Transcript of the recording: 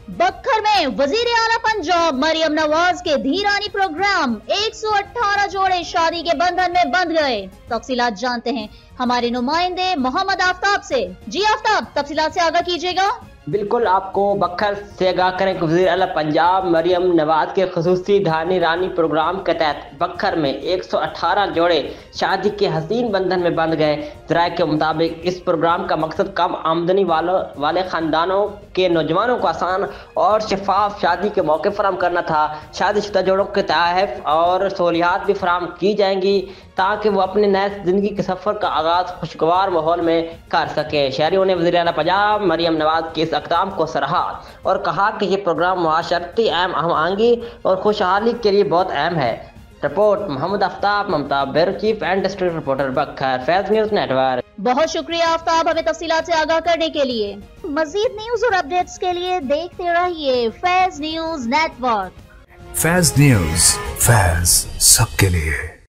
बक्खर में वजीर आला पंजाब मरियम नवाज के धीरानी प्रोग्राम 118 जोड़े शादी के बंधन में बंध गए। तफसीलात जानते हैं हमारे नुमाइंदे मोहम्मद आफ्ताब से। जी आफ्ताब, तफसीलात से आगाह कीजिएगा। बिल्कुल, आपको बक्खर से आगाह करें कि वज़ीर आला पंजाब मरियम नवाज के खुसूसी धीरानी प्रोग्राम के तहत बक्खर में 118 जोड़े शादी के हसीन बंधन में बंध गए। ज़राए के मुताबिक इस प्रोग्राम का मकसद कम आमदनी वाले ख़ानदानों के नौजवानों को आसान और शफाफ शादी के मौके फराहम करना था। शादीशुदा जोड़ों के तहफ़ और सहूलियात भी फराहम की जाएंगी ताकि वो अपने नए ज़िंदगी के सफ़र का आगाज़ खुशगवार माहौल में कर सकें। शहरियों ने वज़ीर आला पंजाब मरियम नवाज के इस इक़दाम को सराहा और कहा कि ये प्रोग्राम मुआशरती आहंगी और खुशहाली के लिए बहुत अहम है। Report Mohammad Aftab, Mamta bureau chief and district reporter Bhakkar, Faiz news network. बहुत शुक्रिया आफ्ताब, हमें तफसीलात से आगाह करने के लिए। मजीद न्यूज और अपडेट्स के लिए देखते रहिए फैज़ न्यूज़ नेटवर्क। फैज़ न्यूज़, फैज़ सबके लिए।